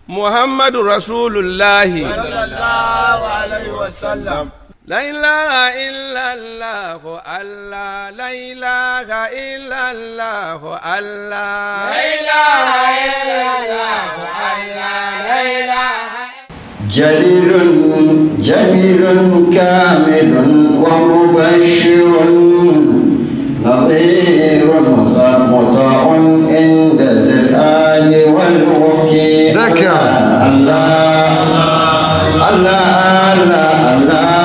محمد رسول الله صلى الله عليه وسلم. لا إله إلا الله الله لا إله إلا الله الله لا إله إلا الله الله لا إله. جليل جميل كامل ومبشر نظير مطاع عند ذي الآل والوفق. ذكر الله الله الله الله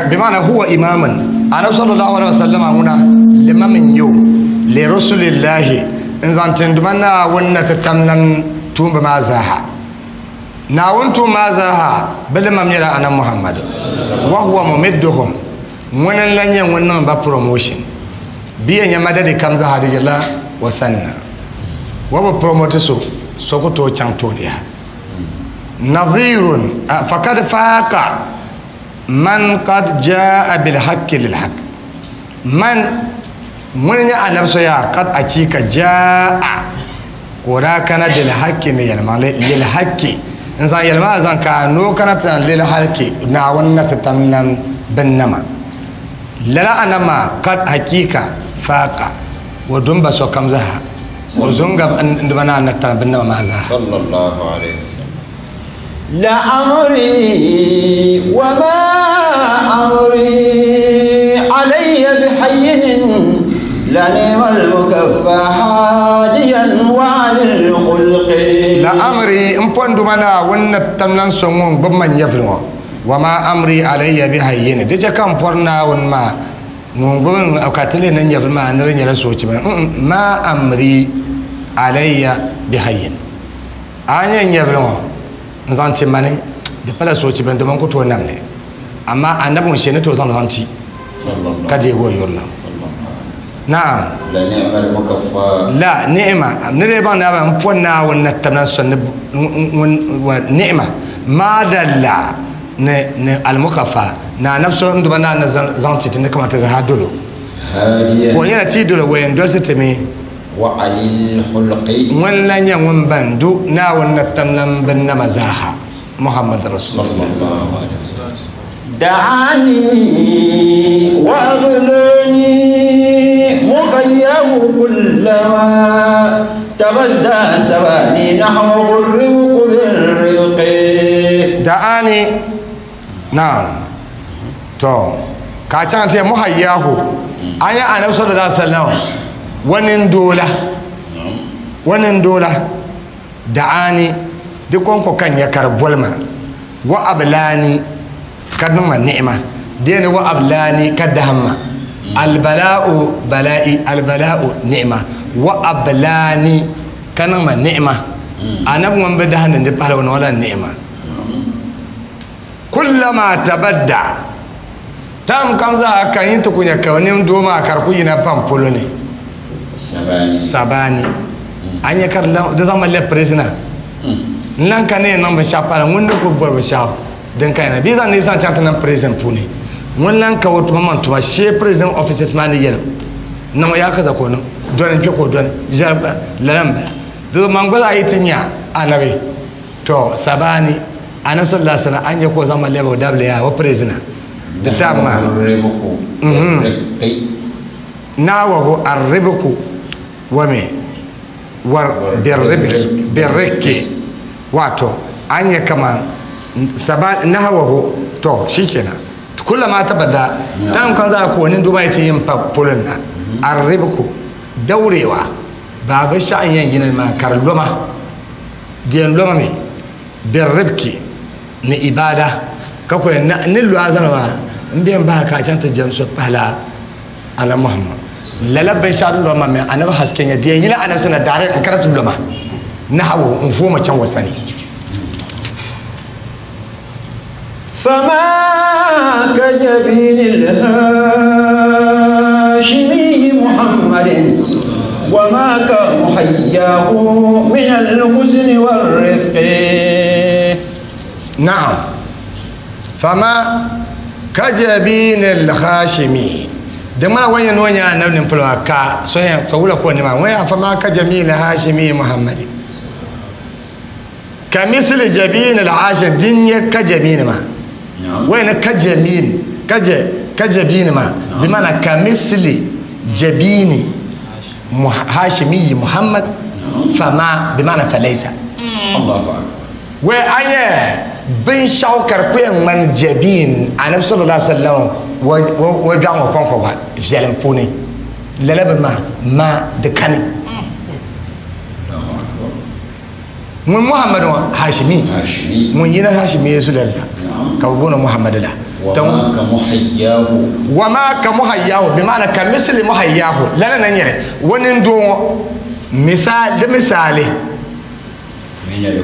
بمعنى هو إماما. أنا صلى الله عليه وسلم هنا لما من يوم لرسول الله إن زنتندمنا ونتتمنن توم بما زاها ناون توم ما زاها بل ما ميرا أنا محمد وهو ممدهم ونن لن يونن ببروموشن بيا يمدد كم زاها رجلا وسنة وببروموتسو سوكتو چانتونيا نظير فقد فاق من قد جاء بالحق للحق من يا نفسه قد أتيك جاء وراكنا بالحق للحق إنسان يلما إنسان كانوا كانت للحق ناونا تتمنى بالنما لا أنا ما قد حقيقة فاقة ودم بس وكم زها وزنجب عندما نتنا بالنما ما زها صلى الله عليه وسلم. لا أمري وما أمري علي بحين لني والمكفى حاديا وعلى الخلق. لا أمري أمبون دمنا ونتمنى سمون بمن يفلو وما أمري علي بحين دجا كم برنا ونما مبون أكاتلي ننجف ما نرني رسوتي ما أمري علي بحين أنا يفلو نزانتي ماني دي بلا سوتي بن دمن كو تو نامني اما انبون شيني تو زانتي كدي هو يورنا نعم لا نعم المكفى لا نعمه نريبا نابا مفنا ونتمنا سن ونعمه ما دل المكفى نا نفسه ندبنا زانتي كما تزهدلو هاديا وين تي دولو وين دوستمي وعلي الخلق ولا نيوم بندو ناون نتملم بالنمزاها محمد رسول الله دعاني وأغلاني مخياه كلما تغدى سباني نحو الرزق بالرزق دعاني نعم تو كاتشان تي مخياه أنا صلى الله عليه وسلم ونن دولة دعاني دي كونكو كان يكر بولما وأبلاني كدنما النعمة دين وأبلاني كدهما البلاء بلائي البلاء نعمة وأبلاني كنما النعمة أنا من بدهن ندبها ولا النعمة كلما تبدع تام كم ذا كان ينتقون يكونين دوما كركوجنا بامبولوني sabani an yakar da zama le president nan ka ne nan ba shapara mun ko bor ba shap dan kai na biza ne san chanta nan president pune mun nan ka wato man to she president offices man ne yelo nan ya kaza ko nan don ke ko don jarba lalamba do man ba yi tinya anabe to sabani annabi sallallahu alaihi wasallam an yako zama le ba ya wa president da tamma nawahu arribku wame war birriki wato anya kama saban nahawahu to shikenan kullama tabada dan kan za ko wani dubai ce yin fulun na arribku daurewa ba ba sha'an yin ma karluma diyan luma me birriki ni ibada kako ni lu azanwa mbiyan ba ka canta jamsu pala ala muhammad lalabbai shadun loma mai annabi hasken ya je yi la annabi sana dare in karatu loma na hawo in foma can wasani فما كجبين الهاشمي محمد وما كمحياه من الحسن والرفق نعم فما كجبين الهاشمي da mana wanyan wanya annabin fulwa ka so yan ka wula ko ne ma waya fa ma ka jamil hashimi muhammadi ka misli jabin al ashir din ya ka jamil ma wayna ka jamil ka jabin ma bi mana ka misli jabini hashimi muhammad fa ma bi mana falaysa Allahu akbar wa aya bin shaukar kuyan man jabin annabi sallallahu alaihi wasallam wa bi'an ko ko ba fiyalan pone lalaba ma da kani mun muhammadu hashimi mun yi na hashimi yesu lalla ka gona muhammadu la وما كمحياه وما كمحياه بمعنى كمثل محياه لنا نيره ونن دو مثال ده مثالي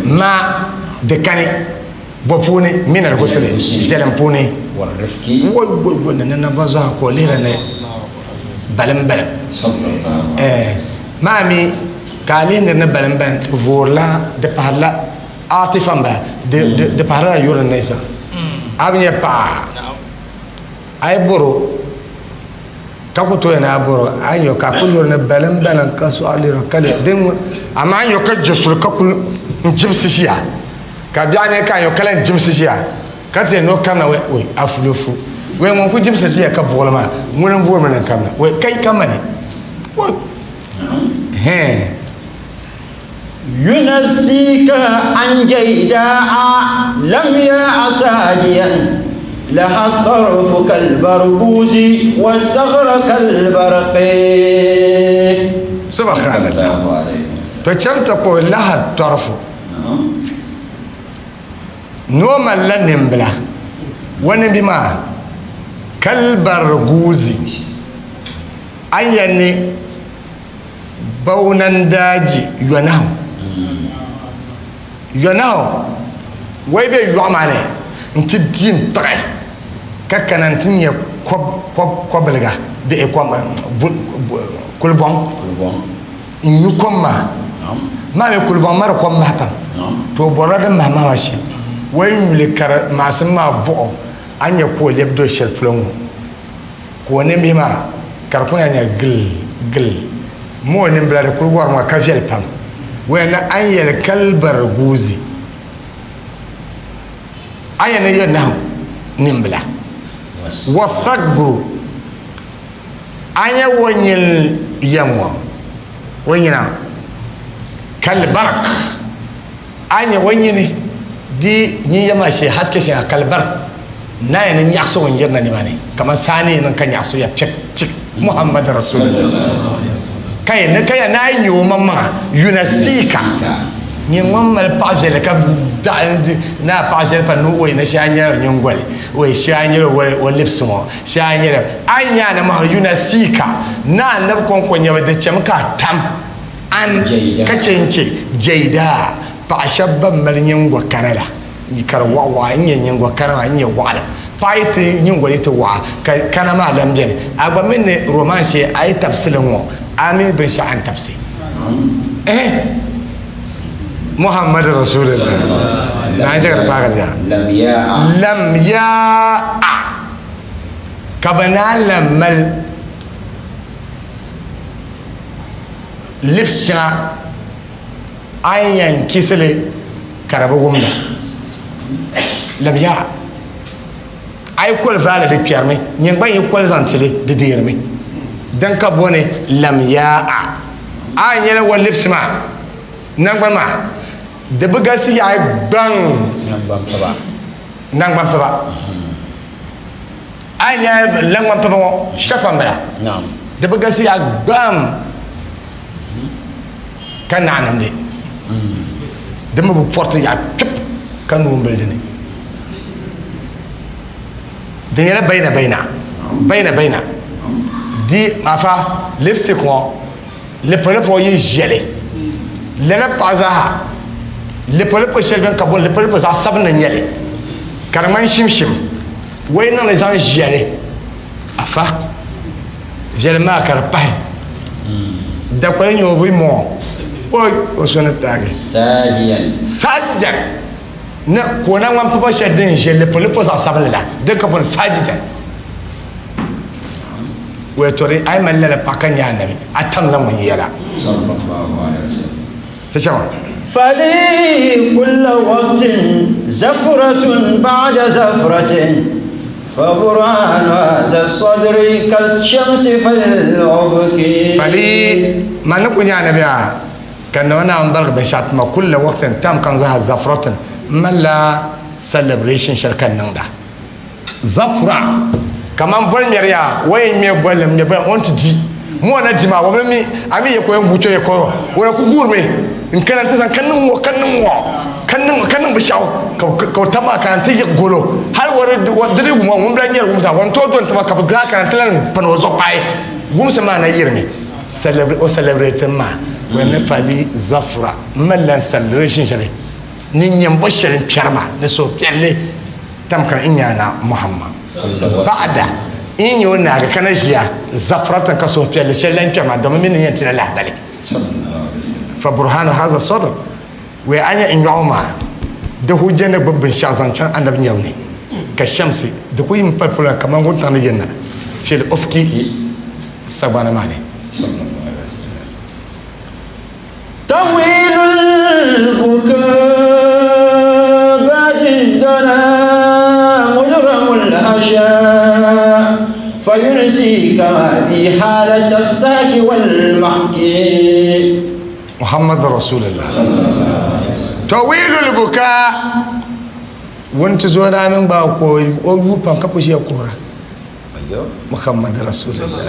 ما دكاني بوفوني من الغسل جلم بوني والرفق ونن بازا ko lera ne balam mami kalin ne balam vorla de parla atifan ba de parla yoran nesa abnya pa ay boro kako to na boro ayo ka kulur ne balam ka so alira kale den amma ayo ka jesul ka kul jibsi shiya ka biane ka ayo kala jibsi shiya ka te no kamna we aflufu we mon ku jibsi shiya ka bolma mun bo mun kamna we kai kamane he ينسيك عن جيداء لم يعساجيا لها الطرف كالبربوز والصغر كالبرق سبحان الله فكم تقول لها الطرف نوم لن بلا ونبما كالبرغوز أيني بونان داجي ينام yonao wai bai yuwa mane nti din tare kakana ntinye kobilga da e kwam kulbon inyu komma ma me kulbon mara komma haka to borada ma washi wai nyule kar masu ma bo anya ko lebdo shel plon ko ne mi ma karkuna nya gil mo nin bla de kulwar ma ka fel pam wena an yel kalbar guzi ayana yana nin bla wa thagru anya wonyel yamwa wonyina kalbark anya wonyine di ni yama she haske she kalbar na yana nyakso wonyerna ni mane kama sani nan kan nyakso ya cik muhammad rasulullah kay na kay na nyu mamma yunasika ni mammal pajele ka na pajele pa no na shanya nyongwale we shanya o lipsmo shanya anya na ma yunasika na nab kon ko nyawa de chamka tam an kacenke jaida pa shabban mal nyongwa kanala ni kar wa nyongwa kanala nya wala paiti nyongwa ite wa kana ma lam jeni agba minne romance ay tafsilin wo ami bin sha'an tafsir محمد رسول الله ناجر باغرجا لم يا كبنا لمل لبسا ايان كيسلي كربوغمنا لم يا اي كل فاله دي بيرمي نين باي كل زانتلي دي ديرمي دان كبوني لم يا اي يلا ولبس ما نغبا ما da buga si ya bang nang ban paba anya lang ban paba shafa mbara da buga si ya bang kan nanam de da mu porte ya pip kan no mbel de ne da yara baina di afa lipstick ko le pole po yi jele le na paza le pole po shelben kabon le pole po sa sabna nyele karaman shimshim way na les gens jele afa jele ma kar pa da ko nyo bu mo o sona tagi sajijan na ko na wan papa shedin jele pole po sa sabna la de kabon sajijan we tori ay malala pakanya nabi atam la mun yara sallallahu alaihi wasallam sai فلي كل وقت زفرة بعد زفرة فبرهان هذا الصدر كالشمس في الأفق فلي ما نكون يا نبي كان وانا انبلغ بشات ما كل وقت تام كان زها زفرة ما لا celebration شركة نندا زفرة كمان بول ميريا وين مي بول مي بول اونت دي مو انا دي ما ومي امي يكو يمبوتو يكو ولا كغورمي in kana ta san kannin bishaw ka tama kan ta yi golo har wadri guma mun blan yar gumta wan to don ta ka ga kan ta lan pan wazo pai gumsa ma na yirmi celebrate ma when fali zafra mallan celebration shari nin yan basharin pyarma da so pyalle tamkan inyana muhammad ba'da in yo na ga kana shiya zafratan ka so pyalle shellan pyarma domin min yan tira la bale فبرهان هذا الصدر وأنا إن يوما ده هو جنة ببن شازن كان أنا بنيوني كالشمس ده هو يمبرفلا كمان قلت أنا جنة في الأفق سبحان ماني طويل البكاء بعد الدنا مجرم الأشياء فينسيك في حالة الساك والمحكي محمد رسول الله طويل البكاء وانت زورا من باكو او يوبان كبشي كورا محمد رسول الله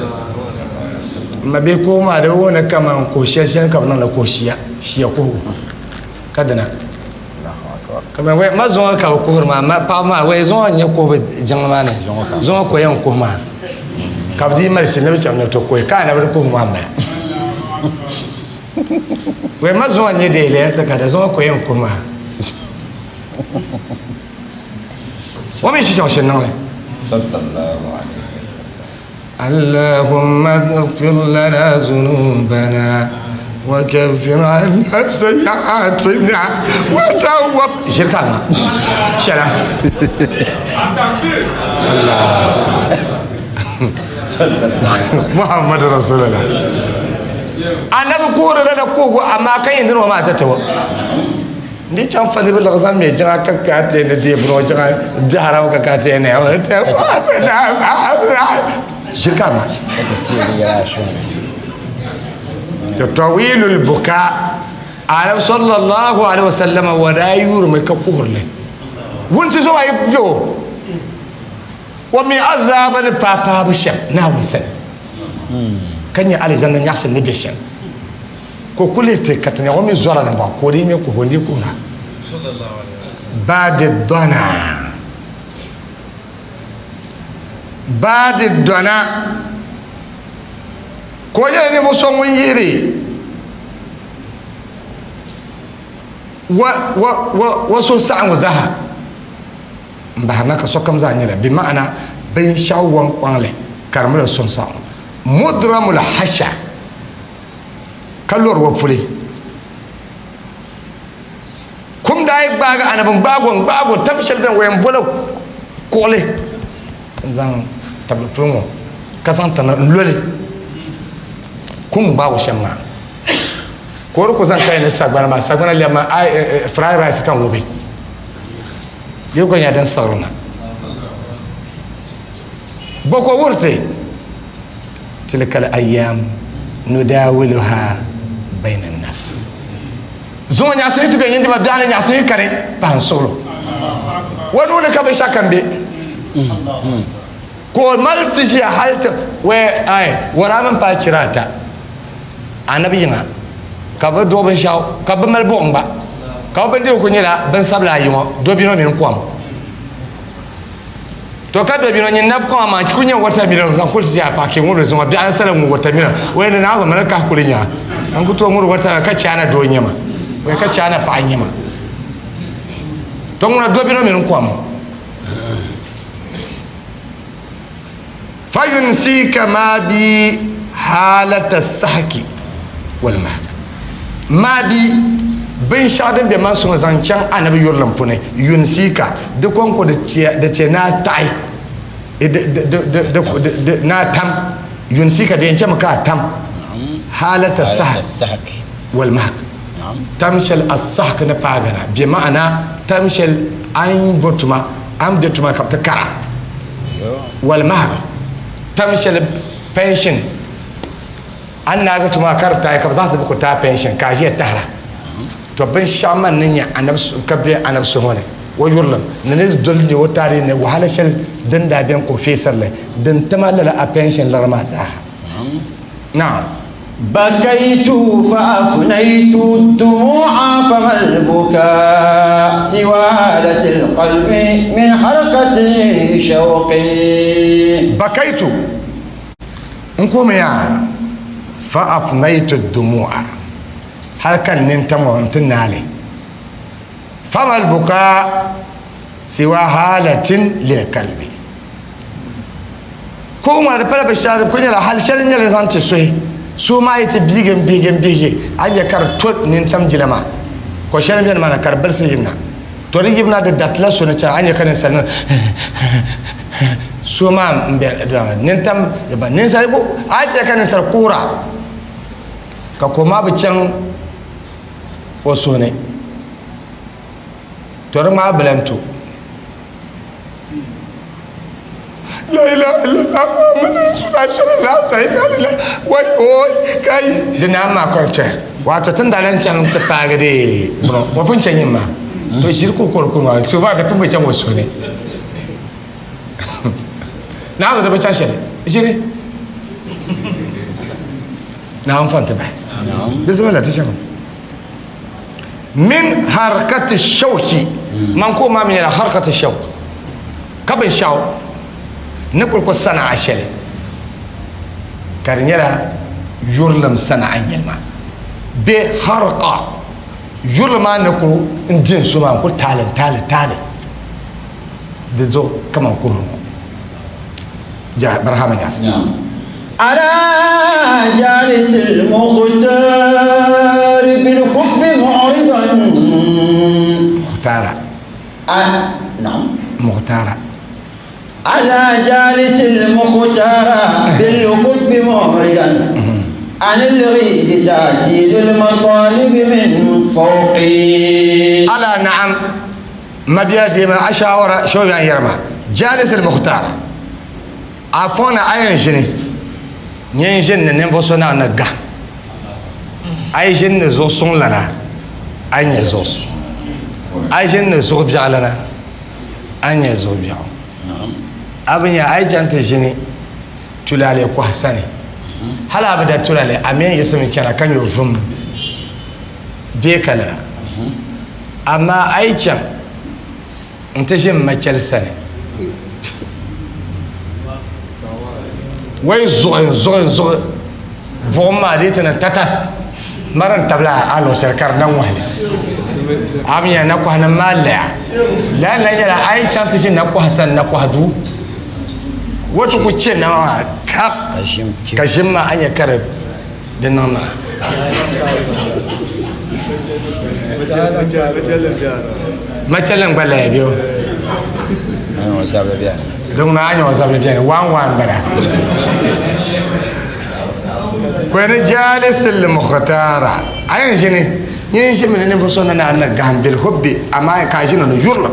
ما بيكو ما ده وانا كمان كوشيشن كمان لا كوشيا شيا كو كدنا كمان وي ما زون كا كور ما با ما وي زون ني كو جنمانه زون كو ين كو ما كبدي مرسي نبي تشامن تو كو كان نبي كو ما we mazo anye dele takada zo ko yen kuma wame shi jawo shin nan sallallahu alaihi wasallam allahumma ighfir lana dhunubana wa kaffir 'anna sayyi'atina wa tawwab shirka ma shara Allah sallallahu muhammad rasulullah annabi ko da ko amma kan yin ma ta tawo ni can fa ne bala zan me jira kakka ta ne de bro jira jahara ka ta ne shirka ma ta ce ya shi to tawilul buka arab sallallahu alaihi wasallam wada yur mai ka kuhurle wunti so ay yo wa mi azaban papa bisham na wisan kanya alizan nyasa ne bisham ko kulete katanya wa mi zora na ba ko ri me ko hondi ko na sallallahu alaihi wasallam ba'd dana ko ya ne muso mun yiri wa sun sa'an wa zaha ba hana ka sokam za nyira bi ma'ana bin shawwan kwanle karmar sun sa'an mudramul hasha kallor wa fule kum da yi baga anabin bago tabshal dan wayan bola kole zan tabbatun kasanta na lole kum bago shamma ko ko zan kai ne sagbana lema fried rice kan wobe yau kan ya dan saruna boko wurte tilkal ayyam nudawiluha bainan nas zo nya sai tibe yindi ba dana nya sai kare ban solo wani wani ka bai shakan be ko maltishi halta we ai waraman pa cirata annabi yinga ka ba do ban shaw ka ba mal bon ba ka ba de ko nyela ban sabla yimo do bi no min kwam to ka do bi no nyin nab ko ma ku nyen wata mi ran ko si ya pa ke ngoro zo bi an sala mu wata mi we na zo man ka kulinya an ku to ngoro wata ka chana do nyama we ka chana pa nyama to ngona do bi no min kwam fayunsika ma bi halata sahki wal mahk ma bi bin shadin da masu zancen annabi yurlan fune yunsika da kwanko da ce na tai da na tam yunsika da yance maka tam halata sahk wal mahk tamshal as-sahk na pagana bi ma'ana tamshal an botuma am da tuma kapta kara wal mahk tamshal pension an na ga tuma karta ya kabza da buku ta pension kaji ta hara to ban shaman nan ya anabsu kabe anabsu hone wo yurlam ne dolje wo tare ne wahala shal dan da ben ko fesar le dan tamala a pension lar ma za na'am بكيت فأفنيت الدموع فما البكاء سوى هالة القلب من حركة شوقي بكيت انكم يا فأفنيت الدموع هل كان ننتم وانتنالي فما البكاء سوى هالة للقلب كوما ربلا بشارب كوني لا حال شرين يلي زانتي سوي su ma yi ta bigin an ya kar to nin tam jilama ko shan biyan mana kar bar su yimna to rin yimna da datla su na an ya kan sanan su ma nin tam ba nin sai ko a ya kan sar kura ka koma bican wasu ne to rin ma bilanto la ilaha illallah muhammadu rasulullah sallallahu alaihi wasallam wai kai dina ma korce wato tun da nan can ta fage de bro wafin can yin ma to shirku korkun so ba da tun bai can wasu ne na da ba can shi shiri na an fanta ba bismillah ta shafa min harkati shauki man ko ma min harkati shauk kabin shauk نقول كو صنع شل كارنيرا يرلم صنع يلما بحرقة يرلم نقول انجن سما نقول تالي دزو كما نقول جاء برهام الناس على جالس المختار بالحب معرضا مختارة نعم مختارة على جالس المختار بالقطب مهردا عن الغيد تأتي للمطالب من فوقي على نعم ما بيجي ما أشاور شو يعني يرمى جالس المختار عفونا أي جني نيجن نبصنا نجح أي جن زوسون لنا أي زوس أي جن زوب جعلنا أي زوب جعل أبني أي جنت جني تلالي كوهساني هلا بدأ تلالي أمين يسمي كنا كان يفهم بيكلا أما أي جن أنت جن ما تلسني وين زوين فما ديتنا تتس مرن تبلا ألو سركار نوهلي أمي نكوه نمالع لا نجلا أي شان تشي نكوه سن نكوه دو وتكوتشي نما كاب كشما أي كرب دنانا ما تكلم بلا بيو أنا وسابة بيان دون أنا وسابة بيان وان بلا كون جالس المختار أين جني ينشي من نفسنا أن نجهم بالحب أما كاجنا نجورنا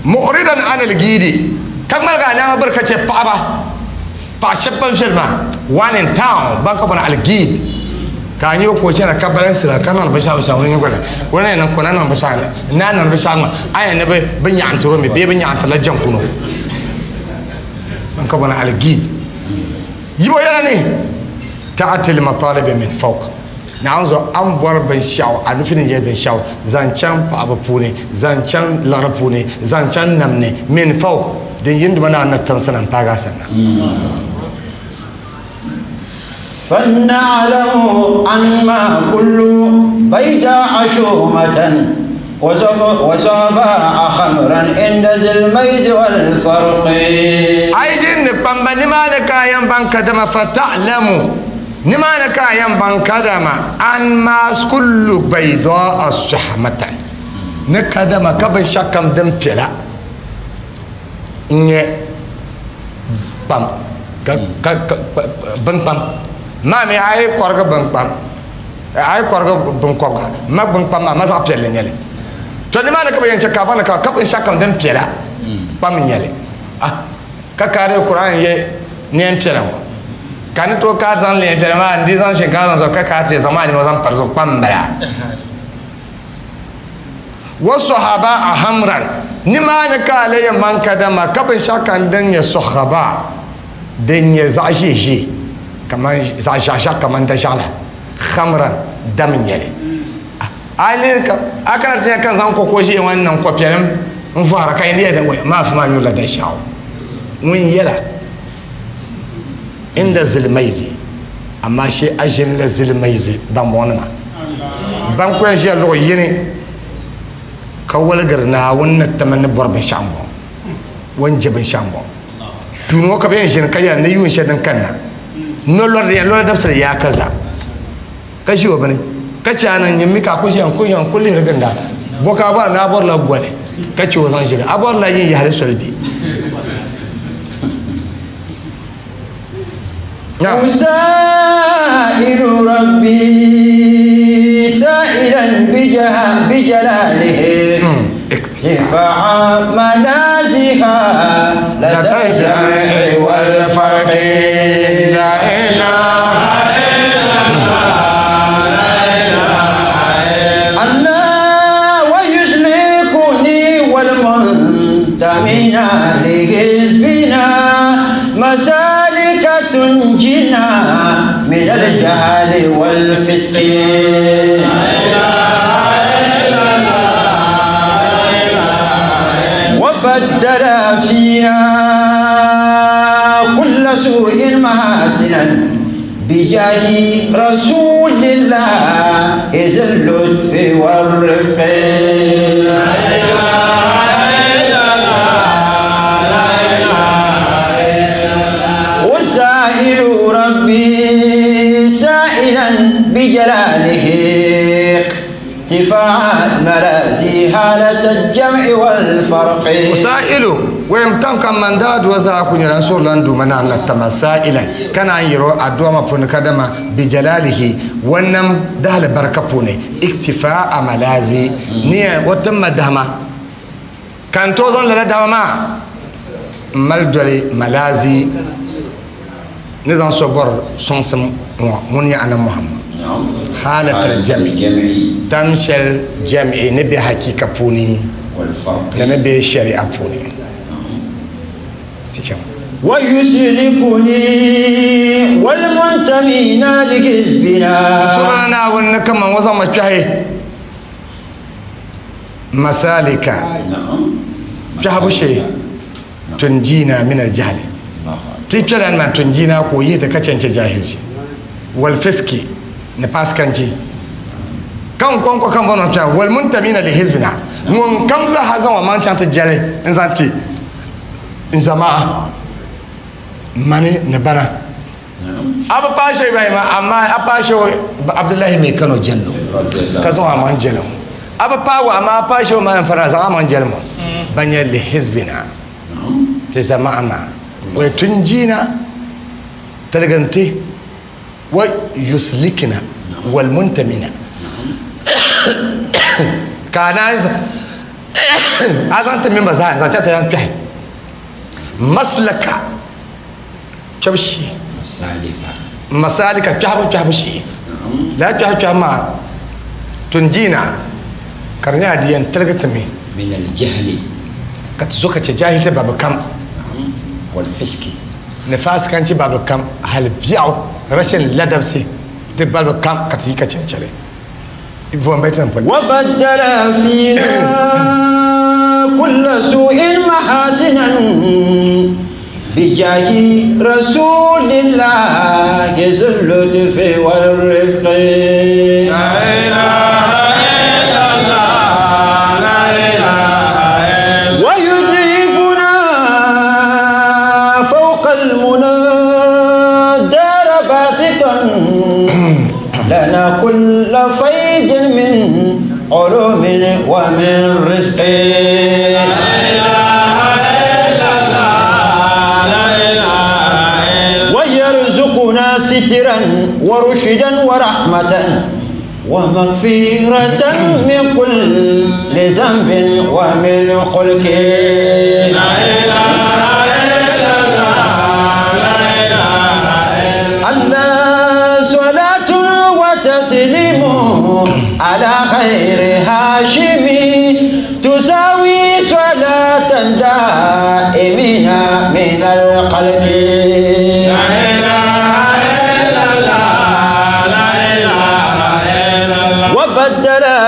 مؤردا عن الجيدي كم أنا بركة بابا باشبن شلما وان إن تاون بانكبنا على الجيد كان يوكو جنا كبرن سلا كان بشا وين يقول وانا نكون انا بشا نانا بشا اي نبي بنيان ترومي بنيان تلجم كونو بانكبنا على الجيد يبو يلاني تأتي المطالب من فوق نعوزو أمبر بن شاو أنفين جد بن شاو زانشان بابا بوني زانشان لارا بوني زانشان نمني من فوق دين يندمنا نتمسنا نتاغاسنا فلنعلم أن ما كل بيداء شومة وصباء خمرا عند ذي الميز والفرق أيجن بامبا نمانك ينبان كدما فتعلموا نمانك ينبان كدما أن ما كل بيضاء شحمة نكدما كبن شكم دم بلا إني بام بن بام ما مي أي كورغ بن بام أي كورغ بن كورغ ما بن بام ما زاب بلا نيالي توني ما نكبر ينشكابنا كبن شكم دم بلا بام نيالي kakare Quran ye nien pera mo kan to ka zan le pera ma ndi zan shin ka zan so ka te zamani mo zan parzo pambara wa sahaba hamran ni ma na ka le man kadama ka bin shakan dan ya sahaba dan ya zashi shi kaman za shasha kaman da shala khamran damin yale ani ka akara te kan zan ko shi wannan ko peram in fara kai ne da ma fi ma yula da shawo mun yala inda zilmaizi amma shi ajin da zilmaizi ban wani ma ban kuwa shi lo yini kawal garna wannan tamanni borbe shambo wan jibin shambo tuno ka bayan shi kaya ne yun shi dan kanna no lor ya lor da sai ya kaza kashi wa bane kace anan yin mika ku shi an kun yan kulli riganda boka ba na bor la gole kace wa san shi abor la yin ya har solbi أسائل ربي سائلا بجلاله اكتفاء منازها لدى الجمع والفرق لا إله إلا الله ويسلكني والمنتمين لحزبنا مسالك تنجينا من الجهل والفسق وبدل فينا كل سوء محاسنا بجاه رسول الله ذي اللطف والرفق ربي سائلا بجلاله ارتفاع المرازي حالة الجمع والفرق مسائل wayam tam kam manda do za ku nyaran so landu mana na tamasailan kana yiro addu'a ma fun kadama bi jalalihi wannan dahal barkapune iktifa amalazi ni wata madama kan to zan la dama maljali malazi ni zan so bor son sam mun ya ana muhammad halat al-jam'i tamshal jam'i nabi hakika puni nabi shari'a puni ويسلكني والمنتمين لحزبنا سرنا ونكما وزم جهي مسالك جهب شيء تنجينا من الجهل تيجي ما تنجينا كويه تكشنش جاهل والفسق نباس كنجي كم بنا والمنتمين لحزبنا من كم ذا هذا وما كانت جاري إنسانتي إنسما mani ne bana aba pashe bai ma amma a pashe abdullahi mai kano jello ka zo amman jello aba pawa amma pashe ma fara za amman jello banya li hizbina ta zama'ana wa tunjina talgante wa yuslikina wal muntamina kana azanta min baza za ta yanke maslaka كبشي مسالك كبشي لا كما تنجينا كرنيا ديان تلقتمي من الجهل كتزوك تجاهل باب كم والفسق نفاس كان باب كم هل بيعو رشن لدبسي تباب كم كتيكا تشنشري وبدل فينا كل سوء محاسنا بجاه رسول الله ذو اللطف والرفق لا إله إلا الله لا إله إلا ويضيفنا فوق المنى دار باسطا لنا كل فيض من علوم ومن رزق سترا ورشدا ورحمة ومغفرة من كل ذنب ومن خلق لا إله إلا الله لا إله إلا الله صلاة وتسليم على خير هاشم تساوي صلاة دائمين من الخلق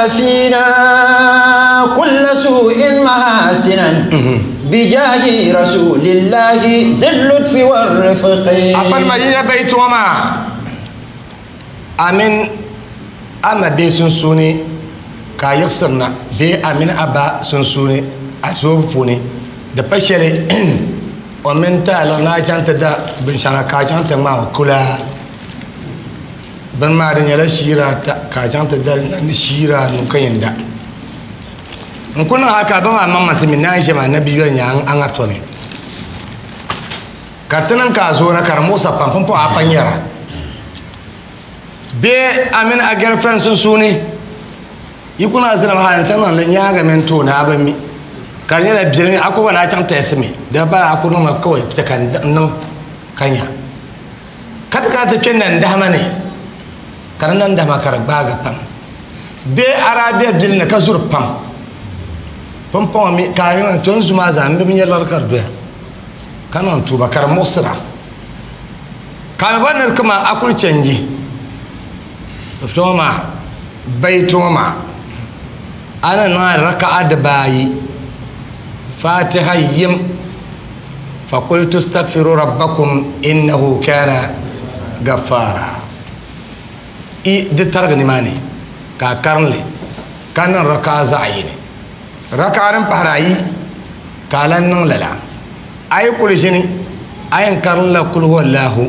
فينا كل سوء محاسنا بجاه رسول الله ذي اللطف والرفق أفن ما يبيت وما أمين أما بي سنسوني كا يكسرنا بي أمين أبا سنسوني أتوب بوني دبشلي ومن تعالى ناجانت دا بنشانا كاجانت ما كلا ban ma da nyala shira ta kajanta dal ni shira nun kan yanda in kuna haka ba ma mamma timin na shi ma nabi yar nya an ato ne katanan ka zo na karmo sa pampun po apan yara be amin a girlfriend sun sune yi kuna zira ma han tan nan nya ga men to na ba mi karnya da birni akwai na can ta yasmi da ba aku no ma kawai ta kan nan kanya kata ka ta nan da ma ne karanan da makar baga pam be arabia dilna kasur pam pom mi kayan ton zuma zambe min yalar kardo kanon tuba kar musra kan wannan kuma akul canji toma bai toma ana na raka'a da bayi fatiha yim fa qultu astaghfiru rabbakum innahu kana ghaffara i de targa ni mani ka karnle kanan raka za a yi ne rakarin farayi kalan nan lala ayi kulshini ayin karnla kul wallahu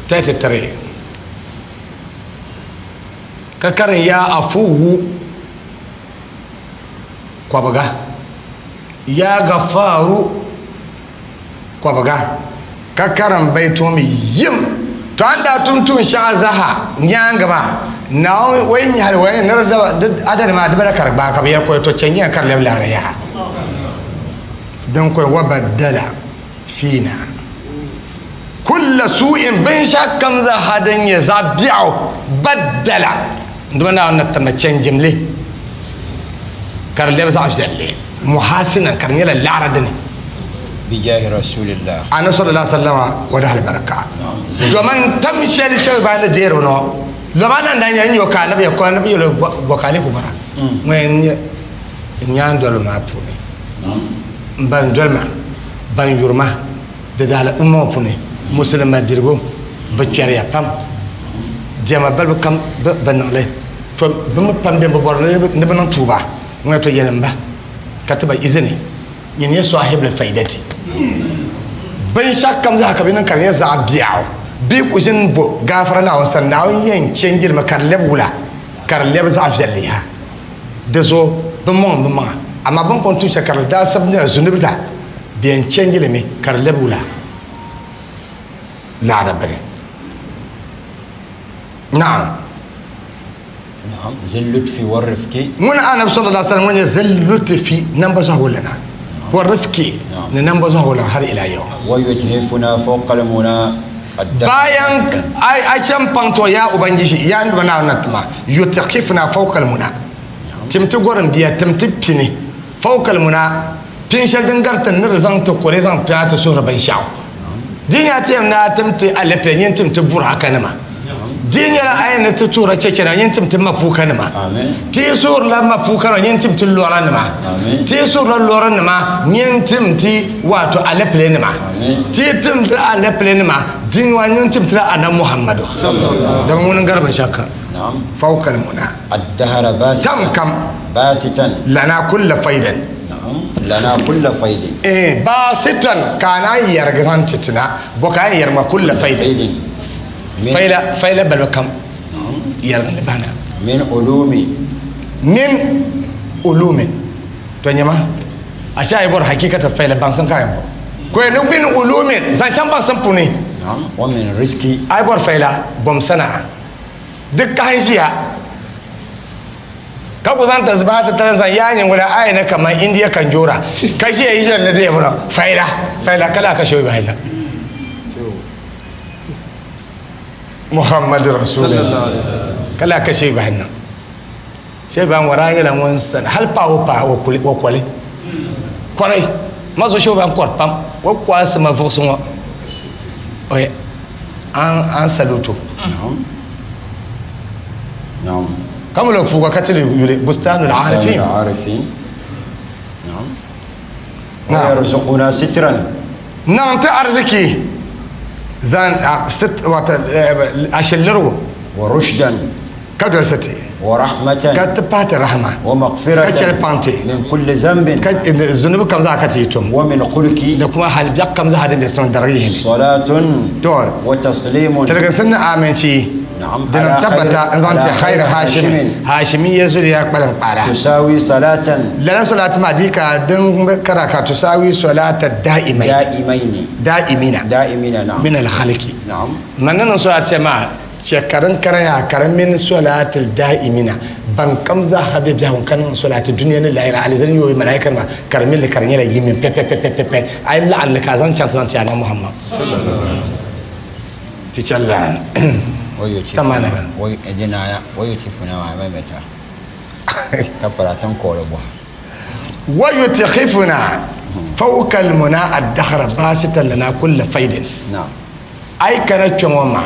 ta tare ka karin ya afuwu kwabaga ya gafaru kwabaga ka karan baito mi yim to anda tuntun sha'azaha nyanga ba na wai ni har wai nar da adar ma da barakar ba ka biya ko to cengi kar lebla ya dan ko wabaddala fina kullu su'in bin shakkan za hadan ya zabi'u baddala ndona wannan ta canjim le kar lebza afdalle muhasinan kar nyala la'radani بجاه رسول الله أنا صلى الله عليه وسلم وده البركة لمن تمشي الشيء بعد ديرونه لما أنا نيجي يوكا نبي يوكا نبي يلو بوكالي كبرى وين نيان دول ما بوني بان دول ما بان يورما ددال أمم بوني مسلم ما ديربو بكيريا كم جماعة بكم بنالي فم بم دم ببرر نبنا توبا نعتو يلمبا كتبا إذني يني صاحب الفائدة بين شك كم ذاك بينن كان يزعب بيعو بيك وزن بو غافرنا وسناو ين تشنجل ما كارلب ولا كارلب زعف جليها دزو بمون اما بون كنتو شكر دا سبنا زنب ذا بين تشنجل مي كارلب ولا لا ربنا نعم زلت في والرفقي من انا صلى الله عليه وسلم من زلت في نمبزه ولنا والرفقي ننبذه ولا هر الى يوم ويتهفنا فوق المنى bayan a can panto ya ubangiji ya nuna na natma yutakifna fawqa almuna timti goran biya timti pini fawqa almuna pin shadin gartan nir zan to kore zan ta so raban shaw dinya tem na timti alepe yin timti bura kanama dinya la ayna to tura cece na yin timti mafuka nama ti sur la mafuka na yin timti lora nama ti sur la lora nama yin timti wato alepe nama ti timti alepe nama dinwa yin timti ana muhammadu dan mun garban shakka fawqa almuna الدهر باستا كم باستا لنا كل فايدا لنا كل فايد باستا كان يرغان تتنا بوكا يرما كل فايدا فايلا بل كم يرغان بنا من علوم to nyama asha ibor hakikata faila ban san kayan ko no bin ulumin zan can ban san puni wa min riski ibor faila bom sana duk kan shiya ka ku zan tasbata taran san yayin guda ayina kamar indiya kan jora kashi yayi jan da dai bura faila kala ka shoyi faila muhammadu rasulullah kala ka shoyi faila sai ban wara yana wani san halpa opa o kwale kwarai mazo shoyi ban kwar pam wa kwasa ma fosun wa oye an saluto نعم كم لو فوق كتل بستان العارفين نعم ويرزقنا سترا نعم تأرزكي زان ست وات أشلرو ورشدا كدر ستي ورحمة كتبات الرحمة ومغفرة كتشل بانتي من كل ذنب الذنوب كم ذا كتيتم ومن خلقي لكم هل جاب كم ذا هذين يسون درجين صلاة دور وتسليم تلقى سنة آمنتي نعم دنا تبتا انزانت خير هاشمي يزول يقبل قالا تساوي صلاة لنا صلاة ما ديك دن كراكا تساوي صلاة دائمين نعم من الخلق نعم من صلاة ما شكرن كريا كرم من صلاة الدائمين بان كم ذا حبيب جاهم كان صلاة الدنيا لا إله على زين يوم ملائكة ما كرم اللي كرني لا يمين بي بي بي بي بي أي لا عن كازان شانسان تيانا محمد تيجلا تماما ويجنايا ويتفنا ما متى كبراتن كوربوا ويتخفنا فوق المنى الدهر باسطا لنا كل فايد نعم اي كانت كموما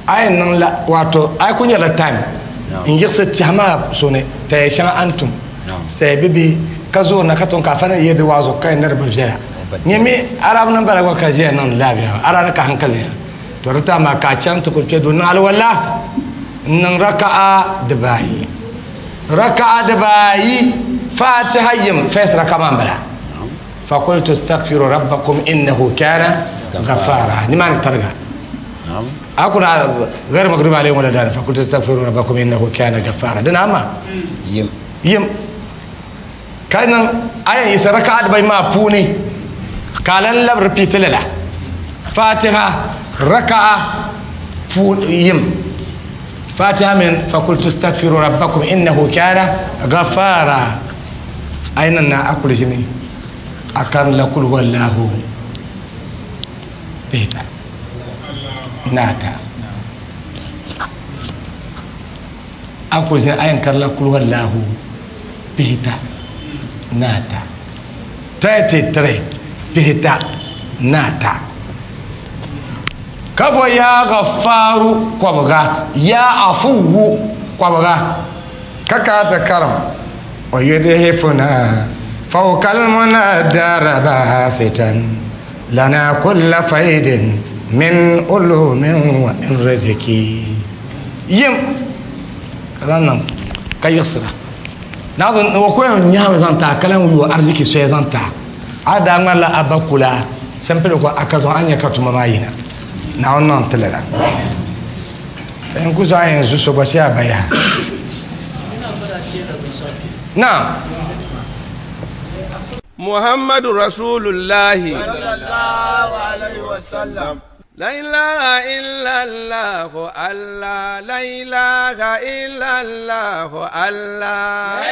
اي نن لا واتو اي كوني لا تايم ان يخس تيما سوني تيشان انتم سببي كزو نكاتون كافنا يد وازو كاي نرب جرا نيمي عرب نمبر كو كاجي نن لا بيا عرب كا هنكل torta ma ka can to kurke don alwala nan raka'a da bayi fatiha yim fes raka man bala fa qultu astaghfiru rabbakum innahu kana ghaffara ni man targa نعم akuna غير مغرب عليهم ولا دار فقلت استغفروا ربكم انه كان غفارا دنا ما يم kanan ayan isa raka'a bai ma puni kalan lab repeat la fatiha raka'a yim fatiha min fakultu astaghfiru rabbakum innahu kana ghafara ayna na akul jini akan lakul wallahu beta nata akul jini ayan kan lakul wallahu beta nata 33 beta nata kabo ya gafaru kwabaga ya afuwu kwabaga kaka ta karam wa yudhifuna fawqa almunadar basitan lana kull faidin min ulumin wa min rizqi yim kanan kayasra nadon wa ko nyawa zanta kalan yu arziki so zanta ada ngala abakula sempre ko akazo anya katuma mayina na wannan tilala in ku za yanzu so ba sai a baya na Muhammadu Rasulullahi sallallahu alaihi wasallam. La ilaha illallah Allah, la ilaha illallah Allah.